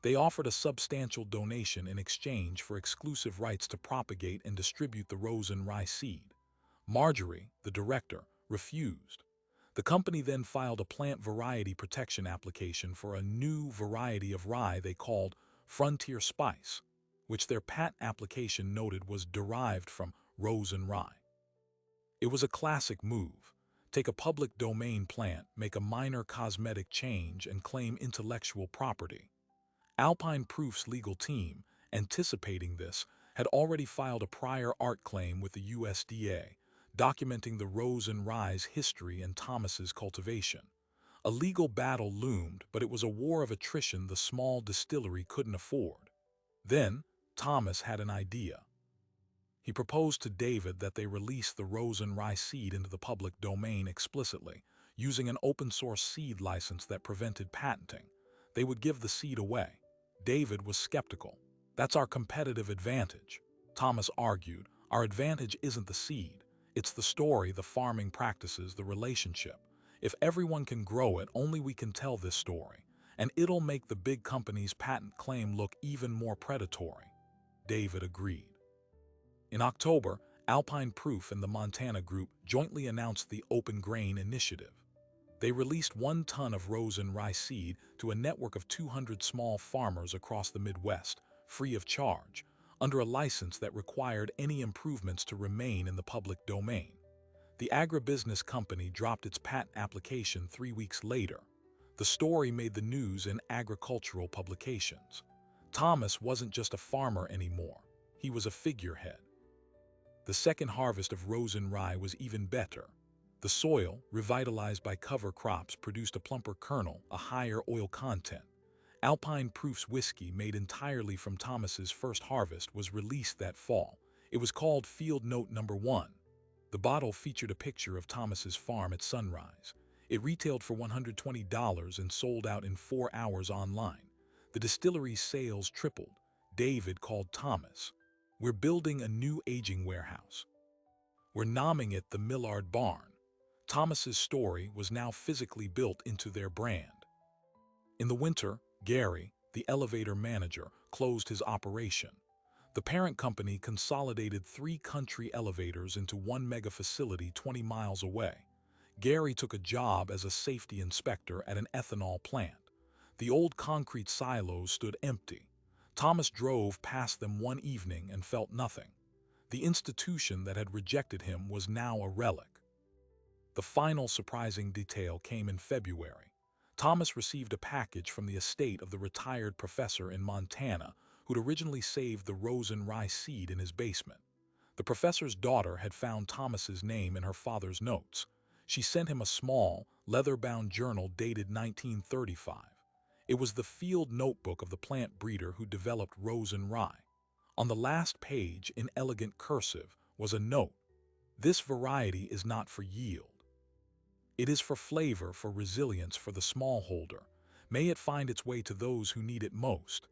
They offered a substantial donation in exchange for exclusive rights to propagate and distribute the rosin rye seed. Marjorie, the director, refused. The company then filed a plant variety protection application for a new variety of rye they called Frontier Spice, which their patent application noted was derived from rosin rye. It was a classic move. Take a public domain plant, make a minor cosmetic change, and claim intellectual property. Alpine Proof's legal team, anticipating this, had already filed a prior art claim with the USDA, documenting the rosin rye's history and Thomas's cultivation. A legal battle loomed, but it was a war of attrition the small distillery couldn't afford. Then, Thomas had an idea. He proposed to David that they release the rosin rye seed into the public domain explicitly, using an open-source seed license that prevented patenting. They would give the seed away. David was skeptical. "That's our competitive advantage," Thomas argued. "Our advantage isn't the seed. It's the story, the farming practices, the relationship. If everyone can grow it, only we can tell this story. And it'll make the big company's patent claim look even more predatory." David agreed. In October, Alpine Proof and the Montana Group jointly announced the Open Grain Initiative. They released 1 ton of rosin rye seed to a network of 200 small farmers across the Midwest, free of charge, under a license that required any improvements to remain in the public domain. The agribusiness company dropped its patent application 3 weeks later. The story made the news in agricultural publications. Thomas wasn't just a farmer anymore. He was a figurehead. The second harvest of rosin rye was even better. The soil, revitalized by cover crops, produced a plumper kernel, a higher oil content. Alpine Proof's whiskey, made entirely from Thomas's first harvest, was released that fall. It was called Field Note No. 1. The bottle featured a picture of Thomas's farm at sunrise. It retailed for $120 and sold out in 4 hours online. The distillery's sales tripled. David called Thomas. "We're building a new aging warehouse. We're naming it the Millard Barn." Thomas's story was now physically built into their brand. In the winter, Gary, the elevator manager, closed his operation. The parent company consolidated 3 country elevators into one mega facility 20 miles away. Gary took a job as a safety inspector at an ethanol plant. The old concrete silos stood empty. Thomas drove past them one evening and felt nothing. The institution that had rejected him was now a relic. The final surprising detail came in February. Thomas received a package from the estate of the retired professor in Montana who'd originally saved the rosin rye seed in his basement. The professor's daughter had found Thomas's name in her father's notes. She sent him a small, leather-bound journal dated 1935. It was the field notebook of the plant breeder who developed rosin rye. On the last page, in elegant cursive, was a note. "This variety is not for yield. It is for flavor, for resilience, for the smallholder. May it find its way to those who need it most."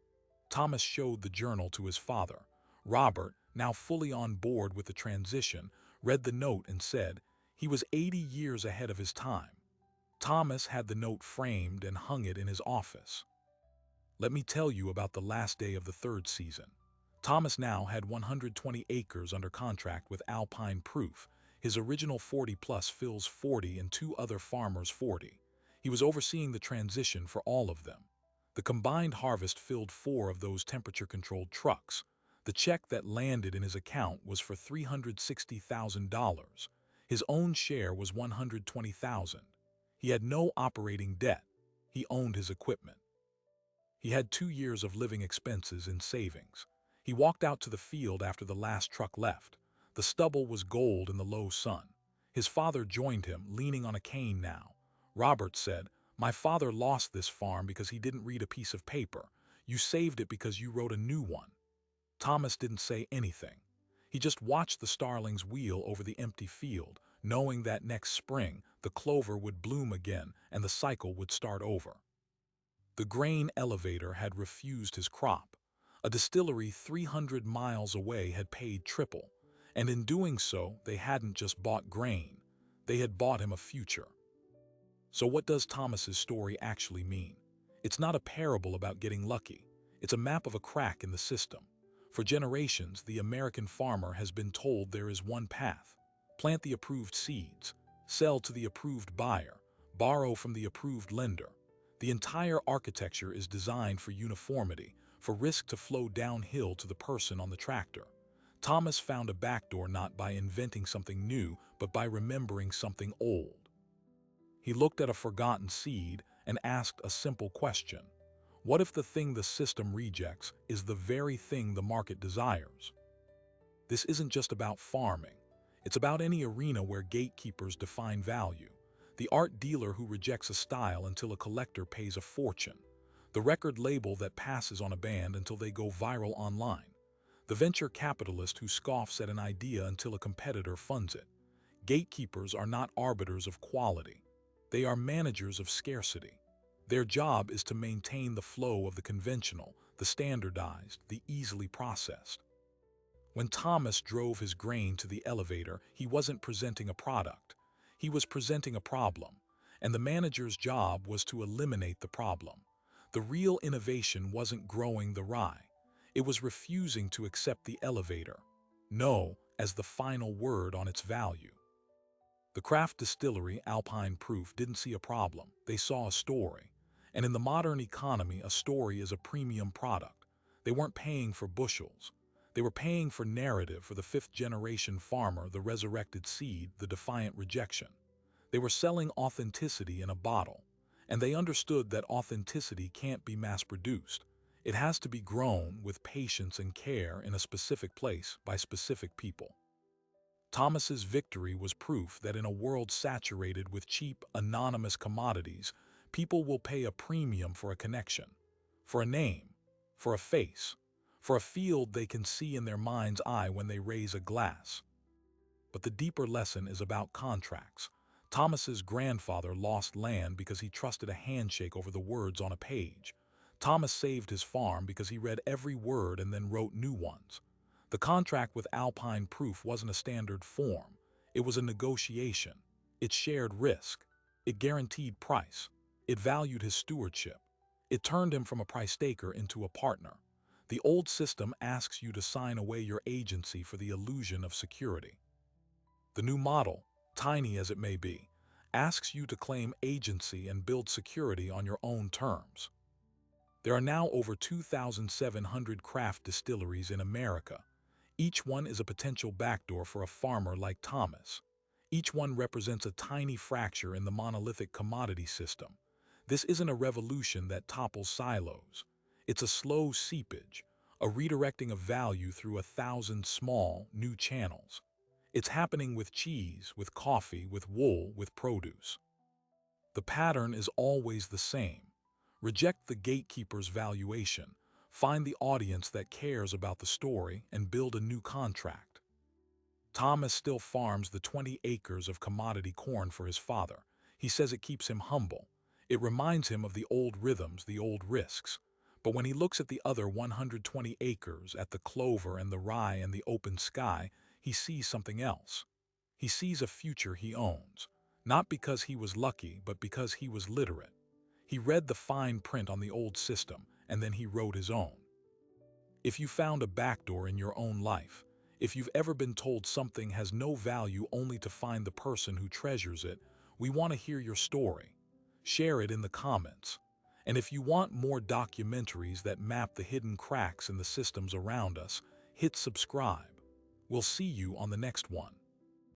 Thomas showed the journal to his father. Robert, now fully on board with the transition, read the note and said he was 80 years ahead of his time. Thomas had the note framed and hung it in his office. Let me tell you about the last day of the 3rd season. Thomas now had 120 acres under contract with Alpine Proof. His original 40-plus fills 40 and 2 other farmers 40. He was overseeing the transition for all of them. The combined harvest filled 4 of those temperature-controlled trucks. The check that landed in his account was for $360,000. His own share was $120,000. He had no operating debt. He owned his equipment. He had 2 years of living expenses in savings. He walked out to the field after the last truck left. The stubble was gold in the low sun. His father joined him, leaning on a cane now. Robert said, "My father lost this farm because he didn't read a piece of paper. You saved it because you wrote a new one." Thomas didn't say anything. He just watched the starlings wheel over the empty field, knowing that next spring the clover would bloom again and the cycle would start over. The grain elevator had refused his crop. A distillery 300 miles away had paid triple, and in doing so, they hadn't just bought grain. They had bought him a future. So what does Thomas's story actually mean? It's not a parable about getting lucky. It's a map of a crack in the system. For generations, the American farmer has been told there is one path: plant the approved seeds, sell to the approved buyer, borrow from the approved lender. The entire architecture is designed for uniformity, for risk to flow downhill to the person on the tractor. Thomas found a backdoor not by inventing something new, but by remembering something old. He looked at a forgotten seed and asked a simple question. What if the thing the system rejects is the very thing the market desires? This isn't just about farming. It's about any arena where gatekeepers define value. The art dealer who rejects a style until a collector pays a fortune. The record label that passes on a band until they go viral online. The venture capitalist who scoffs at an idea until a competitor funds it. Gatekeepers are not arbiters of quality. They are managers of scarcity. Their job is to maintain the flow of the conventional, the standardized, the easily processed. When Thomas drove his grain to the elevator, he wasn't presenting a product. He was presenting a problem, and the manager's job was to eliminate the problem. The real innovation wasn't growing the rye. It was refusing to accept the elevator, no, as the final word on its value. The craft distillery, Alpine Proof, didn't see a problem. They saw a story. And in the modern economy, a story is a premium product. They weren't paying for bushels. They were paying for narrative, for the fifth-generation farmer, the resurrected seed, the defiant rejection. They were selling authenticity in a bottle, and they understood that authenticity can't be mass-produced. It has to be grown with patience and care in a specific place by specific people. Thomas's victory was proof that in a world saturated with cheap, anonymous commodities, people will pay a premium for a connection, for a name, for a face, for a field they can see in their mind's eye when they raise a glass. But the deeper lesson is about contracts. Thomas's grandfather lost land because he trusted a handshake over the words on a page. Thomas saved his farm because he read every word and then wrote new ones. The contract with Alpine Proof wasn't a standard form. It was a negotiation. It shared risk. It guaranteed price. It valued his stewardship. It turned him from a price taker into a partner. The old system asks you to sign away your agency for the illusion of security. The new model, tiny as it may be, asks you to claim agency and build security on your own terms. There are now over 2,700 craft distilleries in America. Each one is a potential backdoor for a farmer like Thomas. Each one represents a tiny fracture in the monolithic commodity system. This isn't a revolution that topples silos. It's a slow seepage, a redirecting of value through 1,000 small, new channels. It's happening with cheese, with coffee, with wool, with produce. The pattern is always the same. Reject the gatekeeper's valuation, find the audience that cares about the story, and build a new contract. Thomas still farms the 20 acres of commodity corn for his father. He says it keeps him humble. It reminds him of the old rhythms, the old risks. But when he looks at the other 120 acres, at the clover and the rye and the open sky, he sees something else. He sees a future he owns, not because he was lucky, but because he was literate. He read the fine print on the old system, and then he wrote his own. If you found a backdoor in your own life, if you've ever been told something has no value only to find the person who treasures it, we want to hear your story. Share it in the comments. And if you want more documentaries that map the hidden cracks in the systems around us, hit subscribe. We'll see you on the next one.